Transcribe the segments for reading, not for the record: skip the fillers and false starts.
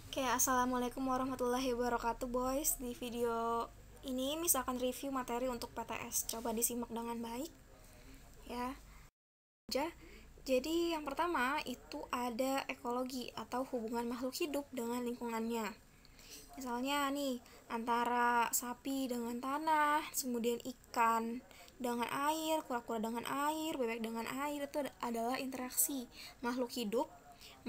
Oke, assalamualaikum warahmatullahi wabarakatuh, boys. Di video ini Miss akan review materi untuk PTS. Coba disimak dengan baik, ya. Jadi yang pertama itu ada ekologi atau hubungan makhluk hidup dengan lingkungannya. Misalnya nih, antara sapi dengan tanah, kemudian ikan dengan air, kura-kura dengan air, bebek dengan air, itu adalah interaksi makhluk hidup.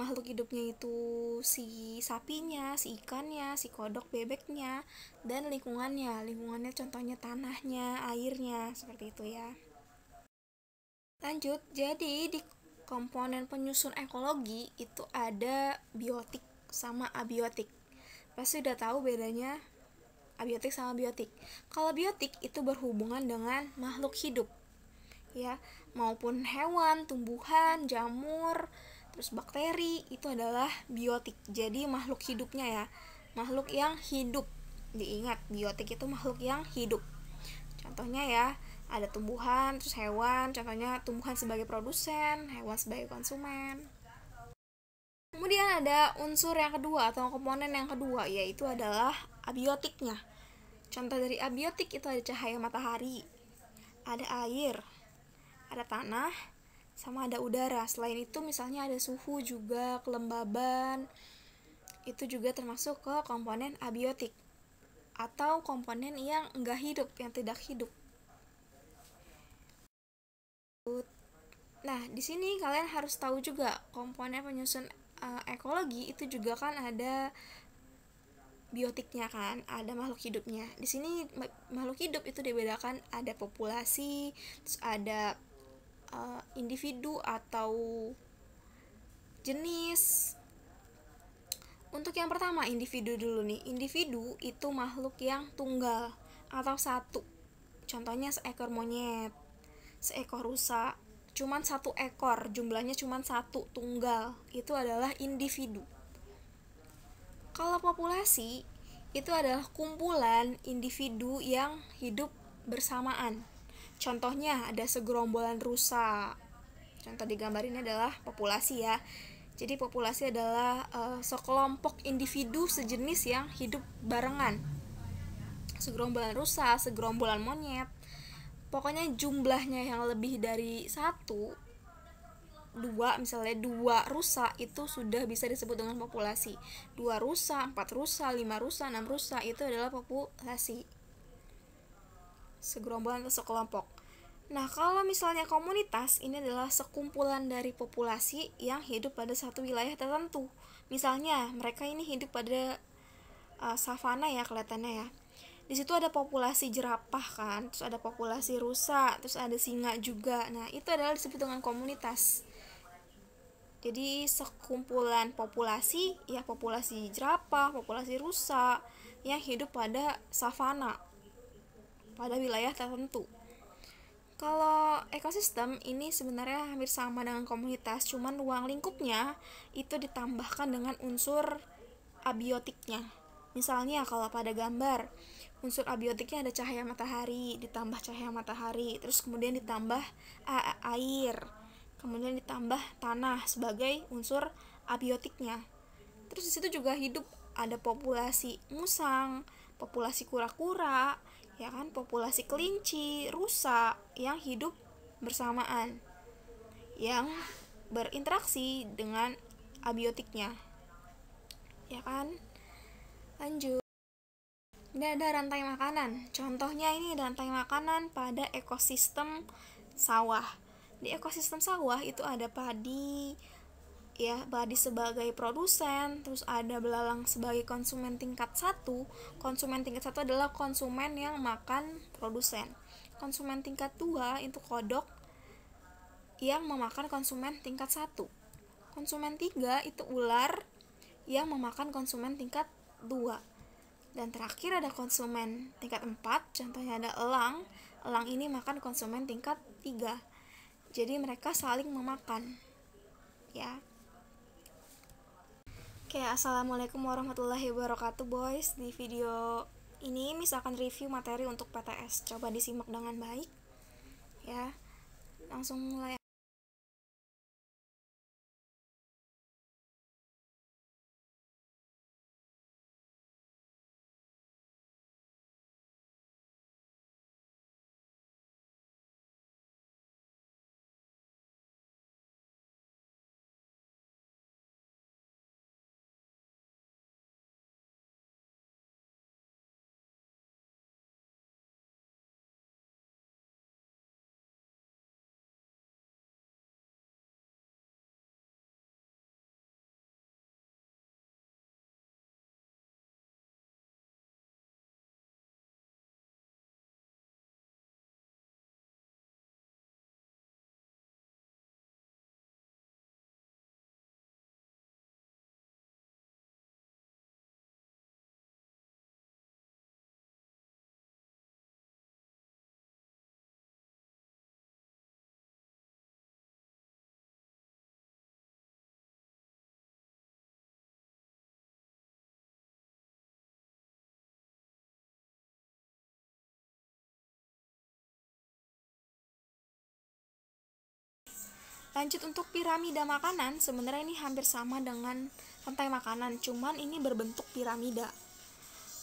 Makhluk hidupnya itu si sapinya, si ikannya, si kodok bebeknya, dan lingkungannya. Lingkungannya contohnya tanahnya, airnya, seperti itu ya. Lanjut, jadi di komponen penyusun ekologi itu ada biotik sama abiotik. Pasti udah tahu bedanya abiotik sama biotik. Kalau biotik itu berhubungan dengan makhluk hidup, ya, maupun hewan, tumbuhan, jamur, terus bakteri, itu adalah biotik. Jadi makhluk hidupnya ya, makhluk yang hidup. Diingat, biotik itu makhluk yang hidup. Contohnya ya, ada tumbuhan, terus hewan, contohnya tumbuhan sebagai produsen, hewan sebagai konsumen. Kemudian ada unsur yang kedua atau komponen yang kedua, yaitu adalah abiotiknya. Contoh dari abiotik itu ada cahaya matahari, ada air, ada tanah, sama ada udara. Selain itu misalnya ada suhu juga, kelembaban. Itu juga termasuk ke komponen abiotik atau komponen yang enggak hidup, yang tidak hidup. Nah, di sini kalian harus tahu juga komponen penyusun ekologi itu juga kan ada biotiknya kan, ada makhluk hidupnya. Di sini makhluk hidup itu dibedakan ada populasi, terus ada individu atau jenis. Untuk yang pertama, individu dulu nih. Individu itu makhluk yang tunggal atau satu. Contohnya seekor monyet, seekor rusa, cuman satu ekor, jumlahnya cuman satu, tunggal. Itu adalah individu. Kalau populasi itu adalah kumpulan individu yang hidup bersamaan. Contohnya ada segerombolan rusa. Contoh di gambar ini adalah populasi ya. Jadi populasi adalah sekelompok individu sejenis yang hidup barengan. Segerombolan rusa, segerombolan monyet. Pokoknya jumlahnya yang lebih dari satu, dua, misalnya dua rusa itu sudah bisa disebut dengan populasi. Dua rusa, empat rusa, lima rusa, enam rusa itu adalah populasi. Segerombolan atau sekelompok. Nah, kalau misalnya komunitas, ini adalah sekumpulan dari populasi yang hidup pada satu wilayah tertentu. Misalnya, mereka ini hidup pada savana ya kelihatannya ya. Di situ ada populasi jerapah kan, terus ada populasi rusa, terus ada singa juga. Nah, itu adalah disebut dengan komunitas. Jadi sekumpulan populasi, ya populasi jerapah, populasi rusa yang hidup pada savana, pada wilayah tertentu. Kalau ekosistem ini sebenarnya hampir sama dengan komunitas, cuman ruang lingkupnya itu ditambahkan dengan unsur abiotiknya. Misalnya kalau pada gambar, unsur abiotiknya ada cahaya matahari, ditambah cahaya matahari, terus kemudian ditambah air, kemudian ditambah tanah sebagai unsur abiotiknya. Terus di situ juga hidup ada populasi musang, populasi kura-kura, ya kan, populasi kelinci, rusa yang hidup bersamaan, yang berinteraksi dengan abiotiknya, ya kan. Lanjut. Ini ada rantai makanan. Contohnya ini rantai makanan pada ekosistem sawah. Di ekosistem sawah itu ada padi, ya, padi sebagai produsen, terus ada belalang sebagai konsumen tingkat 1. Konsumen tingkat 1 adalah konsumen yang makan produsen. Konsumen tingkat 2 itu kodok yang memakan konsumen tingkat 1. Konsumen 3 itu ular yang memakan konsumen tingkat 2. Dan terakhir ada konsumen tingkat 4, contohnya ada elang. Elang ini makan konsumen tingkat 3. Jadi mereka saling memakan, ya. Oke, assalamualaikum warahmatullahi wabarakatuh, boys. Di video ini Miss akan review materi untuk PTS. Coba disimak dengan baik, ya. Langsung mulai. Lanjut untuk piramida makanan, sebenarnya ini hampir sama dengan rantai makanan, cuman ini berbentuk piramida.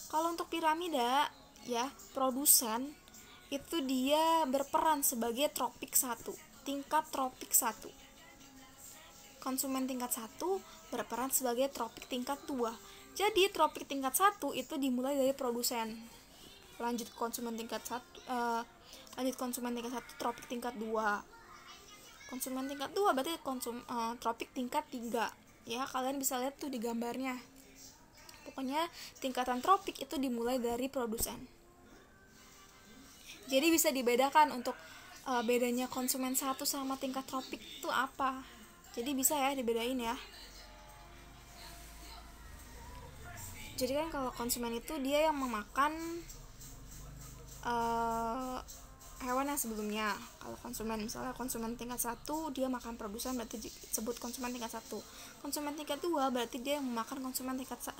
Kalau untuk piramida ya, produsen itu dia berperan sebagai tropik 1, tingkat tropik 1. Konsumen tingkat 1 berperan sebagai tropik tingkat 2. Jadi tropik tingkat 1 itu dimulai dari produsen. Lanjut konsumen tingkat 1 tropik tingkat 2. Konsumen tingkat 2 berarti tropik tingkat 3. Ya, kalian bisa lihat tuh di gambarnya. Pokoknya tingkatan tropik itu dimulai dari produsen. Jadi bisa dibedakan untuk bedanya konsumen 1 sama tingkat tropik itu apa. Jadi bisa ya dibedain ya. Jadi kan kalau konsumen itu dia yang memakan hewan yang sebelumnya. Kalau konsumen, misalnya konsumen tingkat 1 dia makan produsen, berarti disebut konsumen tingkat 1. Konsumen tingkat 2 berarti dia yang memakan konsumen tingkat 1.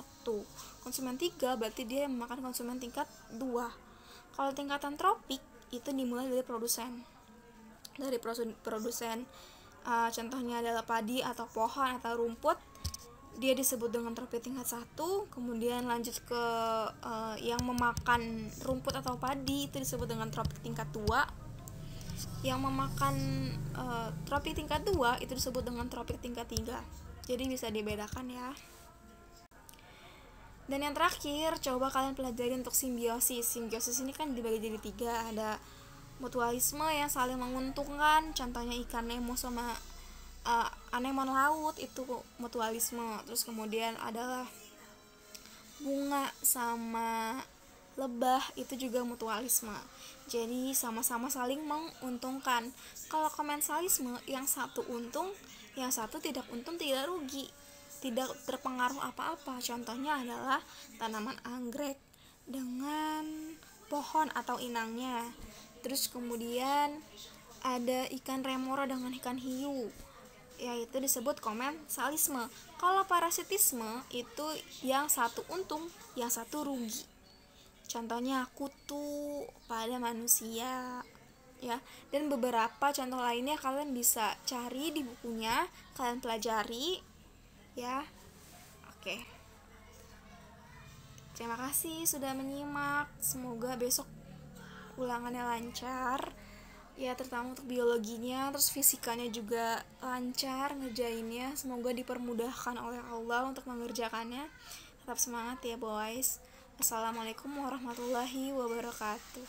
Konsumen 3 berarti dia yang memakan konsumen tingkat 2. Kalau tingkatan tropik itu dimulai dari produsen. Dari produsen contohnya adalah padi atau pohon atau rumput, dia disebut dengan tropik tingkat 1. Kemudian lanjut ke yang memakan rumput atau padi itu disebut dengan tropik tingkat 2. Yang memakan tropik tingkat 2 itu disebut dengan tropik tingkat 3. Jadi bisa dibedakan ya. Dan yang terakhir, coba kalian pelajari untuk simbiosis. Simbiosis ini kan dibagi jadi 3. Ada mutualisme yang saling menguntungkan, contohnya ikan Nemo sama anemon laut, itu mutualisme. Terus kemudian adalah bunga sama lebah, itu juga mutualisme. Jadi sama-sama saling menguntungkan. Kalau komensalisme, yang satu untung, yang satu tidak untung, tidak rugi, tidak terpengaruh apa-apa. Contohnya adalah tanaman anggrek dengan pohon atau inangnya. Terus kemudian ada ikan remora dengan ikan hiu, yaitu disebut komensalisme. Kalau parasitisme itu yang satu untung, yang satu rugi. Contohnya kutu pada manusia ya. Dan beberapa contoh lainnya kalian bisa cari di bukunya, kalian pelajari ya. Oke. Terima kasih sudah menyimak. Semoga besok ulangannya lancar ya, terutama untuk biologinya. Terus fisikanya juga lancar ngerjainnya. Semoga dipermudahkan oleh Allah untuk mengerjakannya. Tetap semangat ya boys. Assalamualaikum warahmatullahi wabarakatuh.